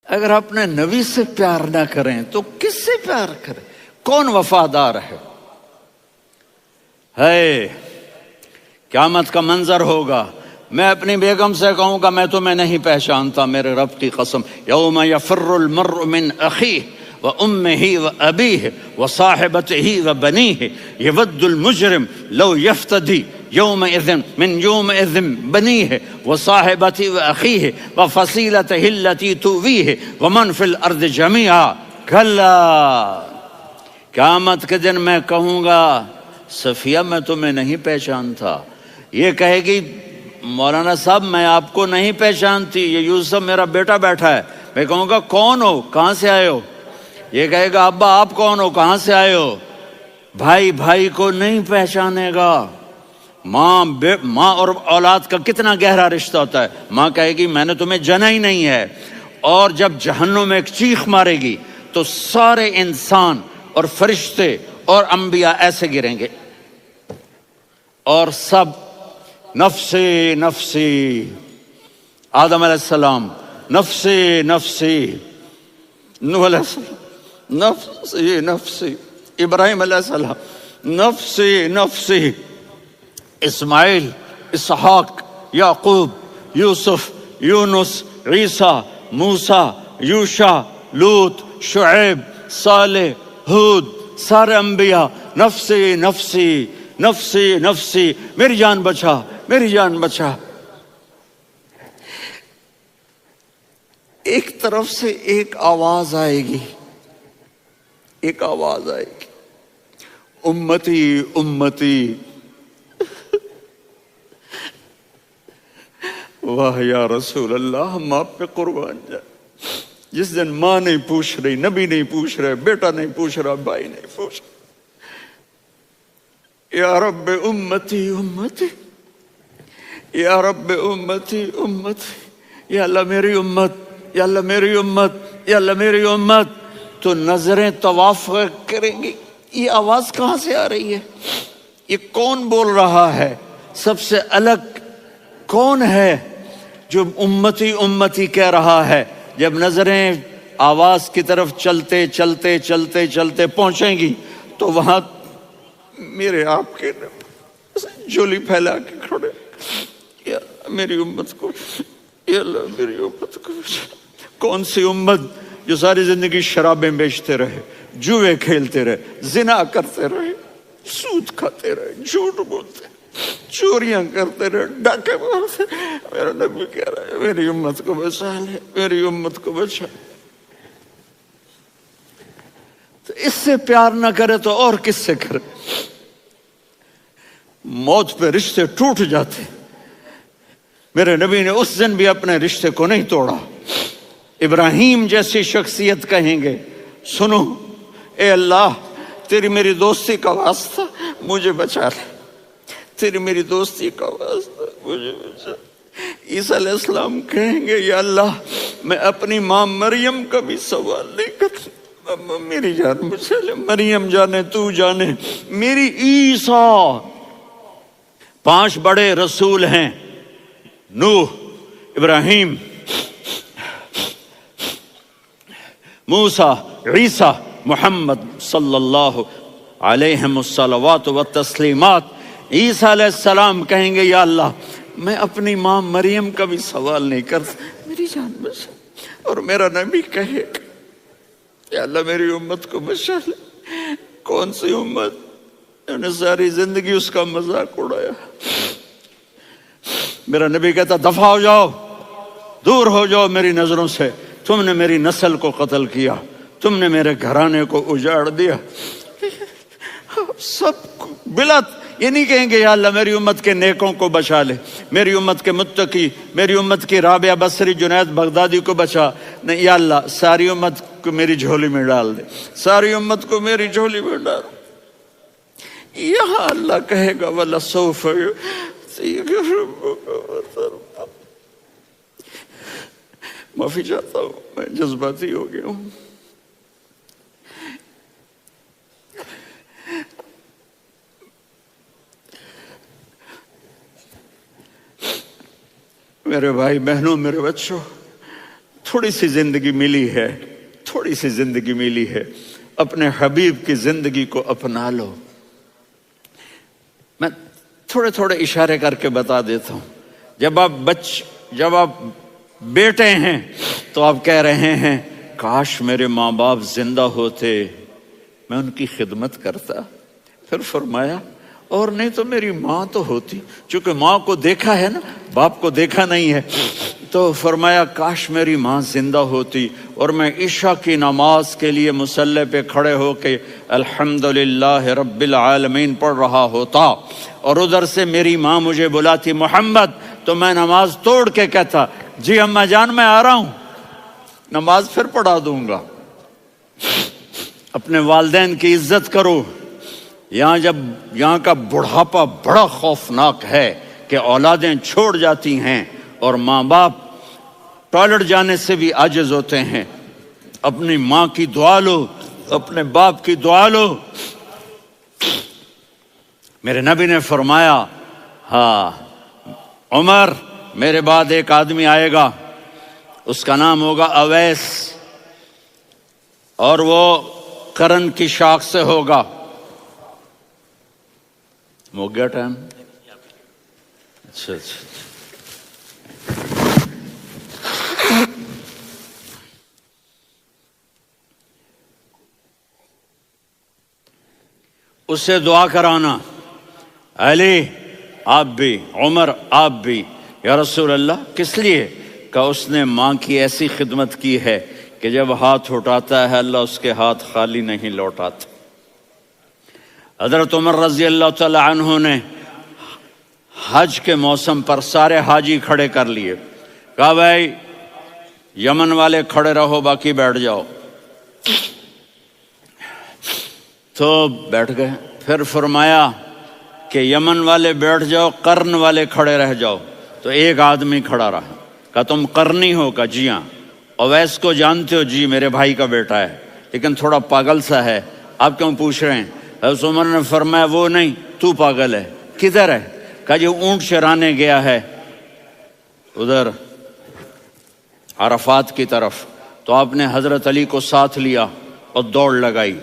اگر اپنے نبی سے پیار نہ کریں تو کس سے پیار کریں؟ کون وفادار ہے؟ قیامت کا منظر ہوگا، میں اپنی بیگم سے کہوں گا میں تمہیں نہیں پہچانتا، میرے رب کی قسم، یوم یفر المرء من اخیہ وامہ وابیہ وصاحبتہ وبنیہ یود المجرم لو یفتدی یومئذ بنیہ وصاحبتہ واخیہ وفصیلتہ التی تؤویہ ومن فی الارض جمیعا کلا، قیامت کے دن میں کہوں گا صفیہ میں تمہیں نہیں پہچانتا، یہ کہے گی مولانا صاحب میں آپ کو نہیں پہچانتی، یہ یوسف میرا بیٹا بیٹھا ہے، میں کہوں گا کون ہو، کہاں سے آئے ہو؟ یہ کہے گا ابا آپ کون ہو، کہاں سے آئے ہو؟ بھائی بھائی کو نہیں پہچانے گا۔ ماں اور اولاد کا کتنا گہرا رشتہ ہوتا ہے، ماں کہے گی میں نے تمہیں جنا ہی نہیں ہے، اور جب جہنم میں ایک چیخ مارے گی تو سارے انسان اور فرشتے اور انبیاء ایسے گریں گے اور سب نفسی نفسی، آدم علیہ السلام نفسی نفسی، نوح علیہ السلام نفسی نفسی، ابراہیم علیہ السلام نفسی نفسی، اسماعیل، اسحاق، یعقوب، یوسف، یونس، عیسیٰ، موسیٰ، یوشع، لوط، شعیب، صالح، ہود، سارے انبیاء نفسی نفسی نفسی نفسی، میری جان بچا میری جان بچا۔ ایک طرف سے ایک آواز آئے گی، ایک آواز آئے گی، امتی امتی، واہ یا رسول اللہ ہم آپ پہ قربان جائیں۔ جس دن ماں نہیں پوچھ رہی، نبی نہیں پوچھ رہے، بیٹا نہیں پوچھ رہا، بھائی نہیں پوچھ رہا، یا رب امتی امتی، یا رب امتی امتی، یا اللہ میری امت، یا اللہ میری امت، یا اللہ میری امت، تو نظریں طواف کریں گی، یہ آواز کہاں سے آ رہی ہے؟ یہ کون بول رہا ہے؟ سب سے الگ کون ہے جو امتی امتی کہہ رہا ہے؟ جب نظریں آواز کی طرف چلتے چلتے چلتے چلتے پہنچیں گی تو وہاں میرے آپ کے جھولی پھیلا کے کھڑے، یا میری امت کو، یا اللہ میری امت کو۔ کون سی امت جو ساری زندگی شرابیں بیچتے رہے، جوئے کھیلتے رہے، زنا کرتے رہے، سود کھاتے رہے، جھوٹ بولتے رہے، چوریاں کرتے رہے، ڈاکے مارتے رہے، میرا نبی کہہ رہا ہے میری امت کو بچا لے، میری امت کو بچا۔ تو اس سے پیار نہ کرے تو اور کس سے کرے؟ موت پہ رشتے ٹوٹ جاتے، میرے نبی نے اس دن بھی اپنے رشتے کو نہیں توڑا۔ ابراہیم جیسی شخصیت کہیں گے سنو اے اللہ تیری میری دوستی کا واسطہ مجھے بچا لے، تیری میری دوستی کا واسطہ مجھے بچا۔ عیسیٰ علیہ السلام کہیں گے یا اللہ میں اپنی ماں مریم کا بھی سوال نہیں کرتا، میری جان بچا لے، مریم جانے تو جانے میری عیسیٰ۔ 5 بڑے رسول ہیں، نوح، ابراہیم، موسیٰ، عیسیٰ، محمد صلی اللہ علیہ الصلوات والتسلیمات۔ عیسیٰ علیہ السلام کہیں گے یا اللہ میں اپنی ماں مریم کا بھی سوال نہیں کرتا، میری جان بچا۔ اور میرا نبی کہے یا اللہ میری امت کو بچا لے۔ کون سی امت؟ انہوں نے ساری زندگی اس کا مذاق اڑایا۔ میرا نبی کہتا دفع ہو جاؤ، دور ہو جاؤ میری نظروں سے، تم نے میری نسل کو قتل کیا، تم نے میرے گھرانے کو اجاڑ دیا۔ سب بلا یہ نہیں کہیں گے یا اللہ میری امت کے نیکوں کو بچا لے، میری امت کے متقی، میری امت کی رابعہ بصری، جنید بغدادی کو بچا، نہیں یا اللہ ساری امت کو میری جھولی میں ڈال دے، ساری امت کو میری جھولی میں ڈال۔ یہاں اللہ کہے گا وَلَسَوْفَ يُعْطِيكَ رَبُّكَ فَتَرْضَىٰ۔ معافی چاہتا ہوں میں جذباتی ہو گیا ہوں۔ میرے بھائی بہنوں، میرے بچوں، تھوڑی سی زندگی ملی ہے، تھوڑی سی زندگی ملی ہے، اپنے حبیب کی زندگی کو اپنا لو۔ میں تھوڑے تھوڑے اشارے کر کے بتا دیتا ہوں۔ جب آپ بیٹے ہیں تو آپ کہہ رہے ہیں کاش میرے ماں باپ زندہ ہوتے، میں ان کی خدمت کرتا۔ پھر فرمایا اور نہیں تو میری ماں تو ہوتی، چونکہ ماں کو دیکھا ہے نا، باپ کو دیکھا نہیں ہے، تو فرمایا کاش میری ماں زندہ ہوتی اور میں عشاء کی نماز کے لیے مصلی پہ کھڑے ہو کے الحمدللہ رب العالمین پڑھ رہا ہوتا، اور ادھر سے میری ماں مجھے بلاتی محمد، تو میں نماز توڑ کے کہتا جی اماں جان میں آ رہا ہوں، نماز پھر پڑھا دوں گا۔ اپنے والدین کی عزت کرو۔ یہاں کا بڑھاپا بڑا خوفناک ہے کہ اولادیں چھوڑ جاتی ہیں اور ماں باپ ٹوائلٹ جانے سے بھی عاجز ہوتے ہیں۔ اپنی ماں کی دعا لو، اپنے باپ کی دعا لو۔ میرے نبی نے فرمایا ہاں عمر میرے بعد ایک آدمی آئے گا، اس کا نام ہوگا اویس، اور وہ قرن کی شاخ سے ہوگا۔ ہو گیا ٹائم؟ اچھا اس سے دعا کرانا، علی آپ بھی، عمر آپ بھی، یا رسول اللہ کس لیے؟ کہ اس نے ماں کی ایسی خدمت کی ہے کہ جب ہاتھ اٹھاتا ہے اللہ اس کے ہاتھ خالی نہیں لوٹاتا۔ حضرت عمر رضی اللہ تعالی عنہ نے حج کے موسم پر سارے حاجی کھڑے کر لیے، کہا بھائی یمن والے کھڑے رہو باقی بیٹھ جاؤ، تو بیٹھ گئے۔ پھر فرمایا کہ یمن والے بیٹھ جاؤ، قرن والے کھڑے رہ جاؤ، تو ایک آدمی کھڑا رہا۔ کہا تم قرنی ہو؟ کہا جی ہاں۔ اویس کو جانتے ہو؟ جی میرے بھائی کا بیٹا ہے لیکن تھوڑا پاگل سا ہے، آپ کیوں پوچھ رہے ہیں؟ حضرت عمر نے فرمایا وہ نہیں، تو پاگل ہے۔ کدھر ہے؟ کہا جی اونٹ چرانے گیا ہے ادھر عرفات کی طرف، تو آپ نے حضرت علی کو ساتھ لیا اور دوڑ لگائی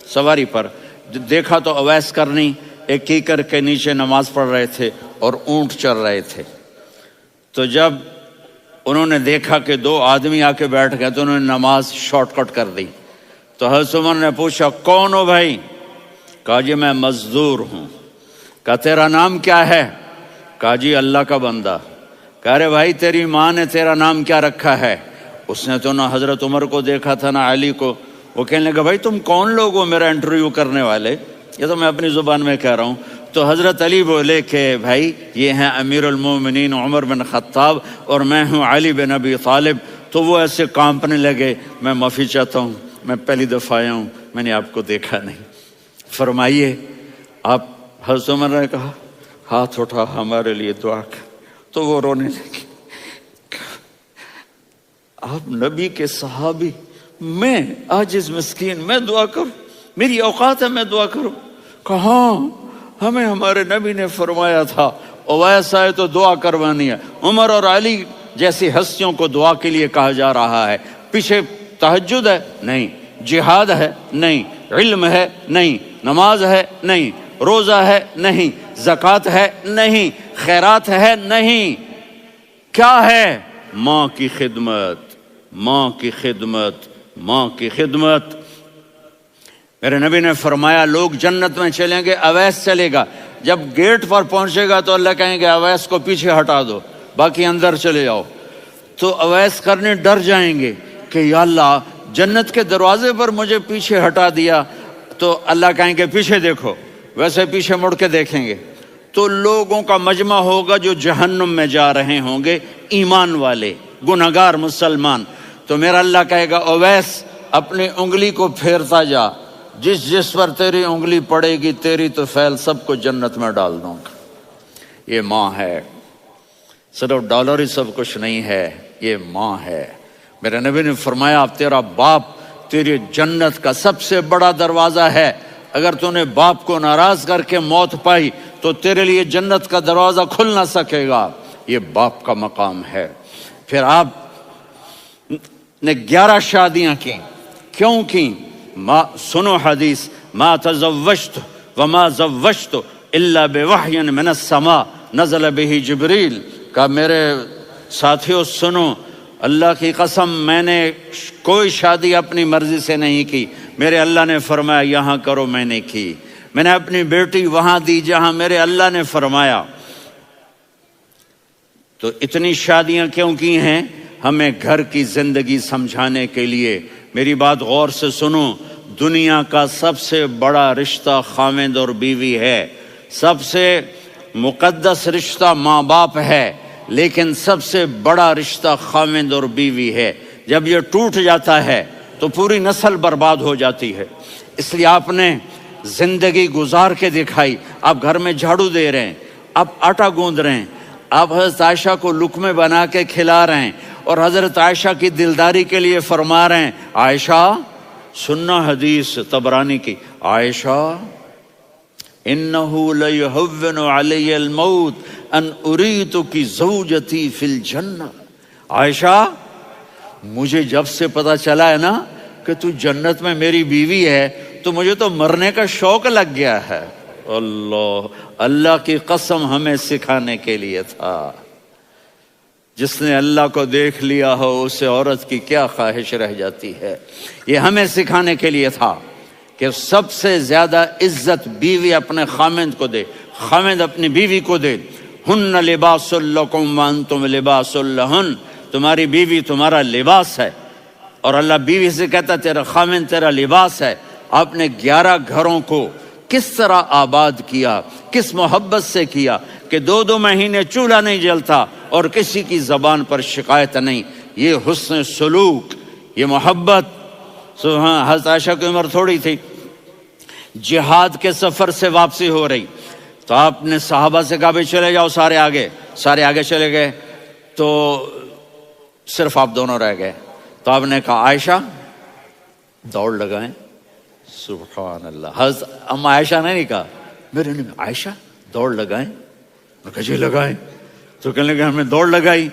سواری پر۔ دیکھا تو اویس کرنی ایک کیکر کے نیچے نماز پڑھ رہے تھے اور اونٹ چر رہے تھے۔ تو جب انہوں نے دیکھا کہ دو آدمی آ کے بیٹھ گئے تو انہوں نے نماز شارٹ کٹ کر دی۔ تو حضرت عمر نے پوچھا کون ہو بھائی؟ کہا جی میں مزدور ہوں۔ کہا تیرا نام کیا ہے؟ کہا جی اللہ کا بندہ۔ کہا ارے بھائی تیری ماں نے تیرا نام کیا رکھا ہے؟ اس نے تو نہ حضرت عمر کو دیکھا تھا نہ علی کو۔ وہ کہنے لگا بھائی تم کون لوگ ہو میرا انٹرویو کرنے والے؟ یہ تو میں اپنی زبان میں کہہ رہا ہوں۔ تو حضرت علی بولے کہ بھائی یہ ہیں امیر المومنین عمر بن خطاب اور میں ہوں علی بن ابی طالب۔ تو وہ ایسے کانپنے لگے، میں معافی چاہتا ہوں، میں پہلی دفعہ آیا ہوں، میں نے آپ کو دیکھا نہیں، فرمائیے آپ۔ حضرت عمر نے کہا ہاتھ اٹھا ہمارے لیے دعا کر، تو وہ رونے لگے۔ آپ نبی کے صحابی، میں عاجز مسکین میں دعا کروں؟ میری اوقات ہے میں دعا کروں؟ کہاں ہمیں ہمارے نبی نے فرمایا تھا اویس آئے تو دعا کروانی ہے۔ عمر اور علی جیسی ہستیوں کو دعا کے لیے کہا جا رہا ہے۔ پیچھے تہجد ہے؟ نہیں۔ جہاد ہے؟ نہیں۔ علم ہے؟ نہیں۔ نماز ہے؟ نہیں۔ روزہ ہے؟ نہیں۔ زکوٰۃ ہے؟ نہیں۔ خیرات ہے؟ نہیں۔ کیا ہے؟ ماں کی خدمت، ماں کی خدمت، ماں کی خدمت۔ میرے نبی نے فرمایا لوگ جنت میں چلیں گے، اویس چلے گا، جب گیٹ پر پہنچے گا تو اللہ کہیں گے اویس کو پیچھے ہٹا دو، باقی اندر چلے جاؤ۔ تو اویس کرنے ڈر جائیں گے کہ یا اللہ جنت کے دروازے پر مجھے پیچھے ہٹا دیا، تو اللہ کہیں گے پیچھے دیکھو، ویسے پیچھے مڑ کے دیکھیں گے تو لوگوں کا مجمع ہوگا جو جہنم میں جا رہے ہوں گے، ایمان والے، گنہگار مسلمان۔ تو میرا اللہ کہے گا اویس اپنی انگلی کو پھیرتا جا، جس پر تیری انگلی پڑے گی تیری تو فیل سب کو جنت میں ڈال دوں گا۔ یہ ماں ہے، صرف ڈالر ہی سب کچھ نہیں ہے، یہ ماں ہے۔ میرے نبی نے فرمایا تیرا باپ تیری جنت کا سب سے بڑا دروازہ ہے، اگر تو نے باپ کو ناراض کر کے موت پائی تو تیرے لیے جنت کا دروازہ کھل نہ سکے گا۔ یہ باپ کا مقام ہے۔ پھر آپ نے 11 شادیاں کی. کیوں کی؟ سنو حدیث، ما تزوجت وما زوجت الا بوحی من السماء نزل به جبریل. کہا میرے ساتھیوں سنو، اللہ کی قسم میں نے کوئی شادی اپنی مرضی سے نہیں کی، میرے اللہ نے فرمایا یہاں کرو، میں نے کی. میں نے اپنی بیٹی وہاں دی جہاں میرے اللہ نے فرمایا. تو اتنی شادیاں کیوں کی ہیں؟ ہمیں گھر کی زندگی سمجھانے کے لیے. میری بات غور سے سنو، دنیا کا سب سے بڑا رشتہ خاوند اور بیوی ہے، سب سے مقدس رشتہ ماں باپ ہے، لیکن سب سے بڑا رشتہ خاوند اور بیوی ہے. جب یہ ٹوٹ جاتا ہے تو پوری نسل برباد ہو جاتی ہے. اس لیے آپ نے زندگی گزار کے دکھائی. آپ گھر میں جھاڑو دے رہے ہیں، آپ آٹا گوندھ رہے ہیں، آپ حضرت عائشہ کو لقمے بنا کے کھلا رہے ہیں، اور حضرت عائشہ کی دلداری کے لیے فرما رہے ہیں عائشہ سننا حدیث طبرانی کی، عائشہ انہو لیہون علی الموت ان اریتکی زوجتی فی الجنہ. عائشہ مجھے جب سے پتا چلا ہے نا کہ تو جنت میں میری بیوی ہے تو مجھے تو مرنے کا شوق لگ گیا ہے. اللہ کی قسم ہمیں سکھانے کے لیے تھا. جس نے اللہ کو دیکھ لیا ہو اسے عورت کی کیا خواہش رہ جاتی ہے. یہ ہمیں سکھانے کے لیے تھا کہ سب سے زیادہ عزت بیوی اپنے خاوند کو دے، خاوند اپنی بیوی کو دے. ہن لباس لکم وانتم لباس لہن، تمہاری بیوی تمہارا لباس ہے. اور اللہ بیوی سے کہتا تیرا خاوند تیرا لباس ہے. آپ نے 11 گھروں کو کس طرح آباد کیا، کس محبت سے کیا کہ 2 مہینے چولہا نہیں جلتا اور کسی کی زبان پر شکایت نہیں. یہ حسن سلوک، یہ محبت. حضرت عائشہ کی عمر تھوڑی تھی، جہاد کے سفر سے واپسی ہو رہی تو آپ نے صحابہ سے کہا بھی چلے جاؤ سارے آگے چلے گئے تو صرف آپ دونوں رہ گئے. تو آپ نے کہا عائشہ دوڑ لگائیں. سبحان اللہ. حضرت اما عائشہ نے نہیں کہا، میرے نے عائشہ دوڑ لگائیں. میں کہا جی لگائیں. تو کہنے لگے ہمیں دوڑ لگائی.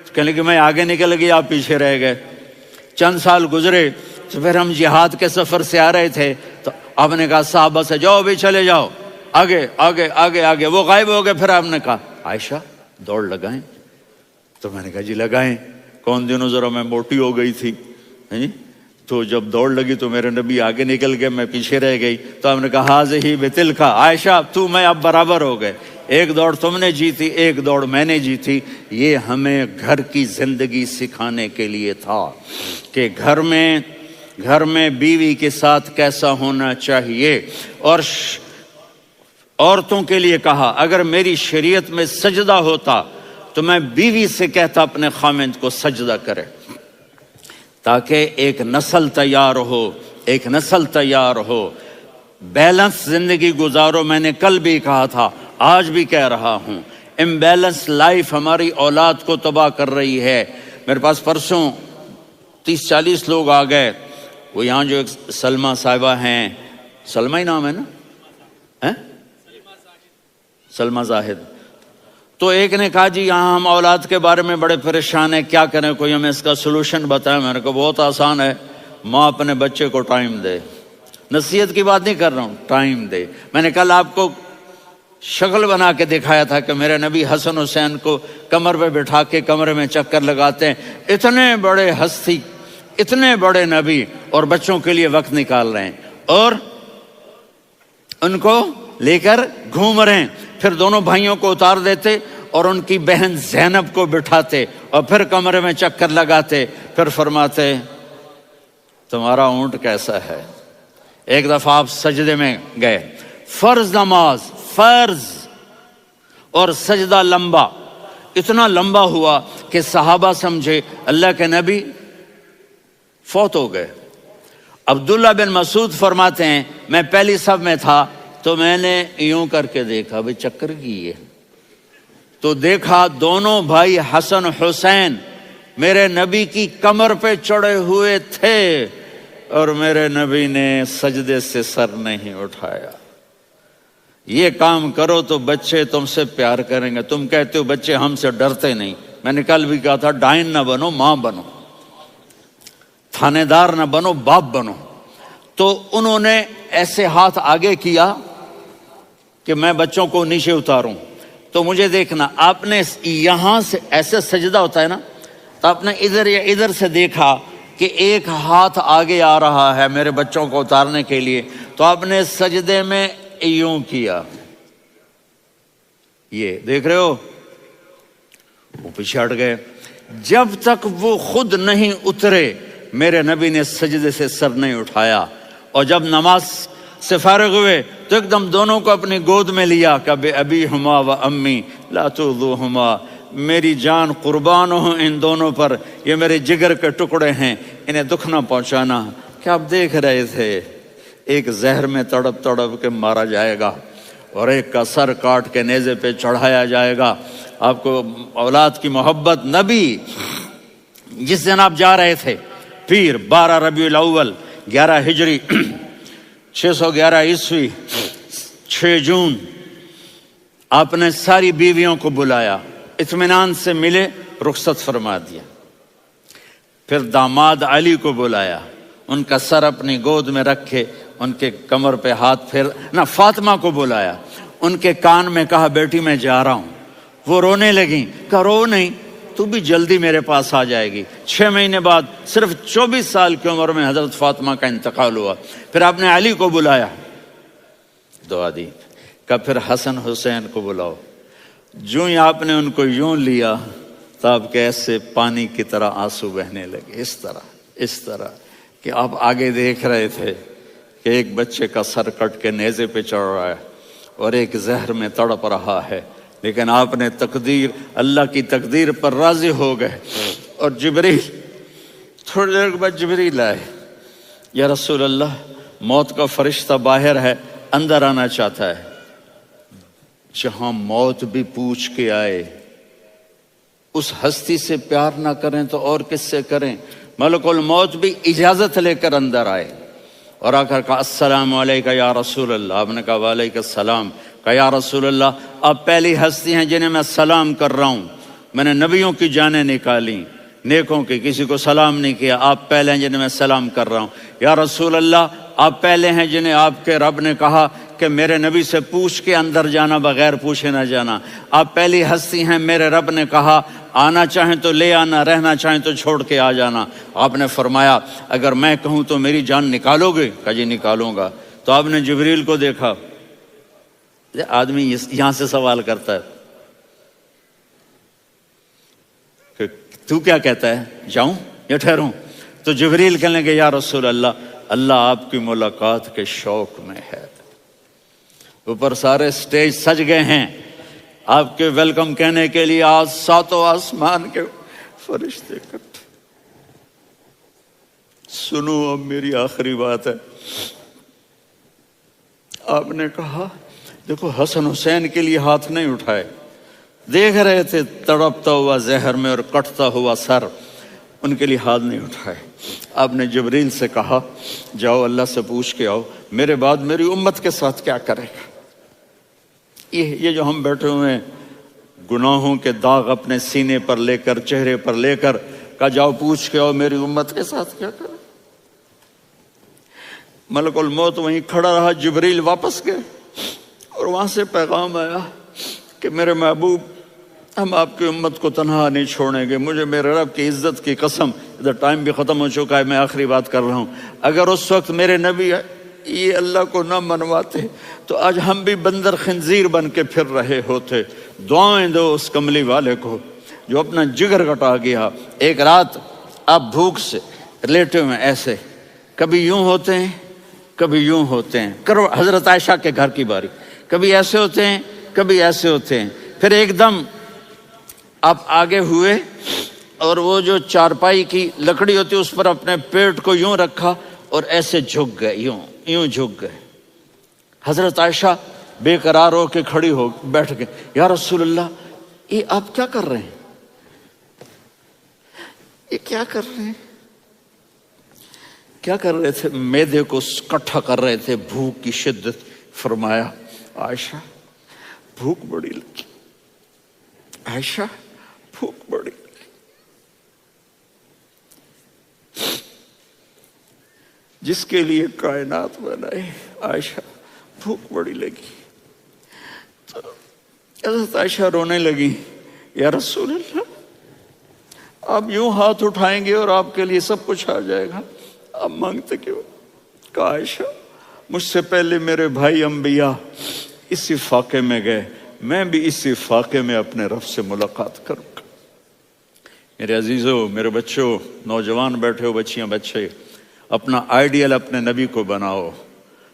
تو کہنے لگے میں آگے نکل گئی، آپ پیچھے رہ گئے. چند سال گزرے تو پھر ہم جہاد کے سفر سے آ رہے تھے تو آپ نے کہا صحابہ سے جاؤ بھی چلے جاؤ آگے آگے آگے آگے. وہ غائب ہو گئے. پھر آپ نے کہا عائشہ دوڑ لگائیں. تو میں نے کہا جی لگائیں. کون دنوں ذرا میں موٹی ہو گئی تھی تو جب دوڑ لگی تو میرے نبی آگے نکل گئے، میں پیچھے رہ گئی. تو ہم نے کہا ہاذہ بتلک، عائشہ تو میں اب برابر ہو گئے، ایک دوڑ تم نے جیتی ایک دوڑ میں نے جیتی. یہ ہمیں گھر کی زندگی سکھانے کے لیے تھا کہ گھر میں بیوی کے ساتھ کیسا ہونا چاہیے. اور عورتوں کے لیے کہا اگر میری شریعت میں سجدہ ہوتا تو میں بیوی سے کہتا اپنے خاوند کو سجدہ کرے، تاکہ ایک نسل تیار ہو. بیلنس زندگی گزارو. میں نے کل بھی کہا تھا، آج بھی کہہ رہا ہوں، امبیلنس لائف ہماری اولاد کو تباہ کر رہی ہے. میرے پاس پرسوں 30-40 لوگ آ گئے. وہ یہاں جو ایک سلمہ صاحبہ ہیں، سلمہ ہی نام ہے نا، سلمہ زاہد. تو ایک نے کہا جی یہاں ہم اولاد کے بارے میں بڑے پریشان ہیں، کیا کریں، کوئی ہمیں اس کا سلوشن بتائیں. میں نے کہا بہت آسان ہے، ماں اپنے بچے کو ٹائم دے. نصیحت کی بات نہیں کر رہا ہوں، ٹائم دے. میں نے کل آپ کو شکل بنا کے دکھایا تھا کہ میرے نبی حسن حسین کو کمر پہ بٹھا کے کمرے میں چکر لگاتے ہیں. اتنے بڑے ہستی، اتنے بڑے نبی، اور بچوں کے لیے وقت نکال رہے ہیں اور ان کو لے کر گھوم رہے ہیں. پھر دونوں بھائیوں کو اتار دیتے اور ان کی بہن زینب کو بٹھاتے اور پھر کمرے میں چکر لگاتے. پھر فرماتے تمہارا اونٹ کیسا ہے. ایک دفعہ آپ سجدے میں گئے، فرض نماز، فرض، اور سجدہ لمبا، اتنا لمبا ہوا کہ صحابہ سمجھے اللہ کے نبی فوت ہو گئے. عبداللہ بن مسعود فرماتے ہیں میں پہلی صف میں تھا تو میں نے یوں کر کے دیکھا بھئی چکر کی ہے، تو دیکھا دونوں بھائی حسن حسین میرے نبی کی کمر پہ چڑھے ہوئے تھے اور میرے نبی نے سجدے سے سر نہیں اٹھایا. یہ کام کرو تو بچے تم سے پیار کریں گے. تم کہتے ہو بچے ہم سے ڈرتے نہیں. میں نے کل بھی کہا تھا ڈائن نہ بنو، ماں بنو. تھانے دار نہ بنو، باپ بنو۔ تو انہوں نے ایسے ہاتھ آگے کیا کہ میں بچوں کو نیچے اتاروں۔ تو مجھے دیکھنا، آپ نے یہاں سے ایسے سجدہ ہوتا ہے نا، تو آپ نے ادھر یا ادھر سے دیکھا کہ ایک ہاتھ آگے آ رہا ہے میرے بچوں کو اتارنے کے لیے، تو آپ نے سجدے میں یوں کیا، یہ دیکھ رہے ہو، وہ پیچھے ہٹ گئے۔ جب تک وہ خود نہیں اترے میرے نبی نے سجدے سے سر نہیں اٹھایا، اور جب نماز سے فارغ ہوئے تو ایک دم دونوں کو اپنی گود میں لیا کہ ابی ہما و امی لا تؤذوہما، میری جان قربان ہو ان دونوں پر، یہ میرے جگر کے ٹکڑے ہیں، انہیں دکھ نہ پہنچانا۔ کیا آپ دیکھ رہے تھے ایک زہر میں تڑپ تڑپ کے مارا جائے گا، اور ایک کا سر کاٹ کے نیزے پہ چڑھایا جائے گا۔ آپ کو اولاد کی محبت، نبی جس دن آپ جا رہے تھے پیر 12 ربیع الاول 11 ہجری 611 عیسوی 6 جون، آپ نے ساری بیویوں کو بلایا، اطمینان سے ملے، رخصت فرما دیا۔ پھر داماد علی کو بلایا، ان کا سر اپنی گود میں رکھے، ان کے کمر پہ ہاتھ پھیر نہ۔ فاطمہ کو بلایا، ان کے کان میں کہا بیٹی میں جا رہا ہوں۔ وہ رونے لگیں، کہا رو نہیں، تو بھی جلدی میرے پاس آ جائے گی۔ 6 مہینے بعد صرف 24 سال کی عمر میں حضرت فاطمہ کا انتقال ہوا۔ پھر آپ نے علی کو بلایا، دعا دی، کہا پھر حسن حسین کو بلاؤ۔ جو ہی آپ نے ان کو یوں لیا تو آپ کے ایسے پانی کی طرح آنسو بہنے لگے، اس طرح کہ آپ آگے دیکھ رہے تھے کہ ایک بچے کا سر کٹ کے نیزے پہ چڑھ رہا ہے اور ایک زہر میں تڑپ رہا ہے، لیکن آپ نے تقدیر، اللہ کی تقدیر پر راضی ہو گئے۔ اور جبریل، تھوڑی دیر کے بعد جبریل آئے، یا رسول اللہ موت کا فرشتہ باہر ہے، اندر آنا چاہتا ہے۔ جہاں موت بھی پوچھ کے آئے، اس ہستی سے پیار نہ کریں تو اور کس سے کریں؟ ملک الموت بھی اجازت لے کر اندر آئے اور آ کر کہا السلام علیکہ یا رسول اللہ۔ آپ نے کہا وعلیکم السلام۔ کہا یا رسول اللہ، آپ پہلی ہستی ہیں جنہیں میں سلام کر رہا ہوں، میں نے نبیوں کی جانیں نکالی، نیکوں کی، کسی کو سلام نہیں کیا، آپ پہلے ہیں جنہیں میں سلام کر رہا ہوں۔ یا رسول اللہ، آپ پہلے ہیں جنہیں آپ کے رب نے کہا کہ میرے نبی سے پوچھ کے اندر جانا، بغیر پوچھے نہ جانا۔ آپ پہلی ہستی ہیں، میرے رب نے کہا آنا چاہیں تو لے آنا، رہنا چاہیں تو چھوڑ کے آ جانا۔ آپ نے فرمایا اگر میں کہوں تو میری جان نکالو گے؟ کہا جی نکالوں گا۔ تو آپ نے جبریل کو دیکھا، آدمی یہاں سے سوال کرتا ہے کہ تو کیا کہتا ہے، جاؤں یا ٹھہروں؟ تو جبریل کہنے لگے یا رسول اللہ، اللہ آپ کی ملاقات کے شوق میں ہے۔ اوپر سارے سٹیج سج گئے ہیں آپ کے ویلکم کہنے کے لیے، آج 7 آسمان کے فرشتے اکٹھے۔ سنو اب میری آخری بات ہے۔ آپ نے کہا دیکھو حسن حسین کے لیے ہاتھ نہیں اٹھائے، دیکھ رہے تھے تڑپتا ہوا زہر میں اور کٹتا ہوا سر، ان کے لیے ہاتھ نہیں اٹھائے۔ آپ نے جبریل سے کہا جاؤ اللہ سے پوچھ کے آؤ میرے بعد میری امت کے ساتھ کیا کرے گا۔ یہ جو ہم بیٹھے ہوئے ہیں گناہوں کے داغ اپنے سینے پر لے کر، چہرے پر لے کر، کہا جاؤ پوچھ کے آؤ میری امت کے ساتھ کیا کرے۔ ملک الموت وہیں کھڑا رہا، جبریل واپس گئے اور وہاں سے پیغام آیا کہ میرے محبوب ہم آپ کی امت کو تنہا نہیں چھوڑیں گے، مجھے میرے رب کی عزت کی قسم، ادھر ٹائم بھی ختم ہو چکا ہے، میں آخری بات کر رہا ہوں، اگر اس وقت میرے نبی یہ اللہ کو نہ منواتے تو آج ہم بھی بندر خنزیر بن کے پھر رہے ہوتے۔ دعائیں دو اس کملی والے کو جو اپنا جگر کٹا گیا۔ ایک رات آپ بھوک سے لیٹے ہوئے ایسے، کبھی یوں ہوتے ہیں کبھی یوں ہوتے ہیں، کرو حضرت عائشہ کے گھر کی باری، کبھی ایسے ہوتے ہیں کبھی ایسے ہوتے ہیں۔ پھر ایک دم آپ آگے ہوئے اور وہ جو چارپائی کی لکڑی ہوتی اس پر اپنے پیٹ کو یوں رکھا اور ایسے جھک گئے، یوں جھک گئے۔ حضرت عائشہ بے قرار ہو کے کھڑی ہو بیٹھ گئے، یا رسول اللہ یہ آپ کیا کر رہے ہیں، یہ کیا کر رہے ہیں؟ کیا کر رہے تھے؟ معدے کو کٹھا کر رہے تھے، بھوک کی شدت۔ فرمایا عائشہ بھوک بڑی لگی، عائشہ بھوک بڑی لگی۔ جس کے لیے کائنات بنائے. عائشہ بھوک بڑی لگی تو حضرت عائشہ رونے لگی. یا رسول اللہ، آپ یوں ہاتھ اٹھائیں گے اور آپ کے لیے سب کچھ آ جائے گا، آپ مانگتے کیوں؟ کہا عائشہ مجھ سے پہلے میرے بھائی انبیاء اسی فاقے میں گئے، میں بھی اسی فاقے میں اپنے رب سے ملاقات کروں گا. میرے عزیزوں، میرے بچوں، نوجوان بیٹھے ہو، بچیاں بچے، اپنا آئیڈیل اپنے نبی کو بناؤ،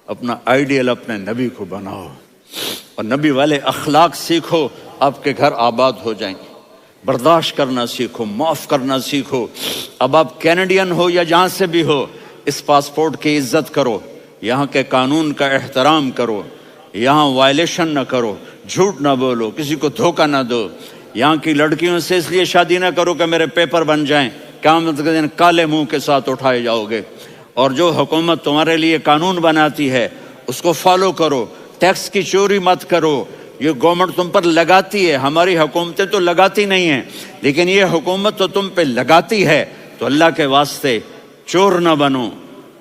اپنا آئیڈیل اپنے نبی کو بناؤ اور نبی والے اخلاق سیکھو، آپ کے گھر آباد ہو جائیں گے. برداشت کرنا سیکھو، معاف کرنا سیکھو. اب آپ کینیڈین ہو یا جہاں سے بھی ہو، اس پاسپورٹ کی عزت کرو، یہاں کے قانون کا احترام کرو، یہاں وائلیشن نہ کرو، جھوٹ نہ بولو، کسی کو دھوکہ نہ دو. یہاں کی لڑکیوں سے اس لیے شادی نہ کرو کہ میرے پیپر بن جائیں، قیامت کے دن کالے منہ کے ساتھ اٹھائے جاؤ گے. اور جو حکومت تمہارے لیے قانون بناتی ہے اس کو فالو کرو. ٹیکس کی چوری مت کرو، یہ گورنمنٹ تم پر لگاتی ہے، ہماری حکومتیں تو لگاتی نہیں ہیں، لیکن یہ حکومت تو تم پہ لگاتی ہے. تو اللہ کے واسطے چور نہ بنو.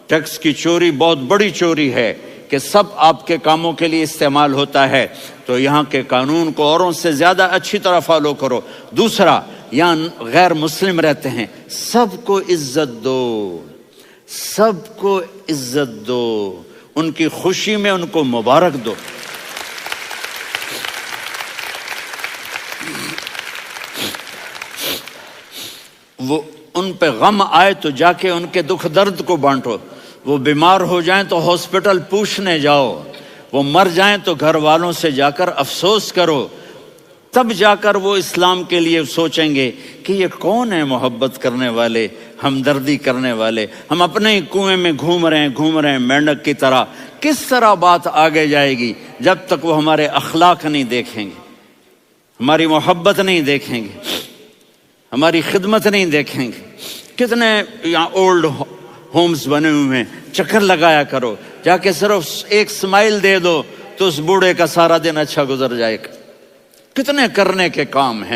ٹیکس کی چوری بہت بڑی چوری ہے کہ سب آپ کے کاموں کے لیے استعمال ہوتا ہے. تو یہاں کے قانون کو اوروں سے زیادہ اچھی طرح فالو کرو. دوسرا، یہاں غیر مسلم رہتے ہیں، سب کو عزت دو، سب کو عزت دو، ان کی خوشی میں ان کو مبارک دو. وہ ان پہ غم آئے تو جا کے ان کے دکھ درد کو بانٹو. وہ بیمار ہو جائیں تو ہاسپٹل پوچھنے جاؤ، وہ مر جائیں تو گھر والوں سے جا کر افسوس کرو. تب جا کر وہ اسلام کے لیے سوچیں گے کہ یہ کون ہے محبت کرنے والے، ہمدردی کرنے والے. ہم اپنے ہی کنویں میں گھوم رہے ہیں مینڈک کی طرح. کس طرح بات آگے جائے گی جب تک وہ ہمارے اخلاق نہیں دیکھیں گے، ہماری محبت نہیں دیکھیں گے، ہماری خدمت نہیں دیکھیں گے. کتنے یہاں اولڈ ہومز بنے ہوئے ہیں، چکر لگایا کرو، جا کے صرف ایک سمائل دے دو تو اس بوڑھے کا سارا دن اچھا گزر جائے گا. کتنے کرنے کے کام ہیں.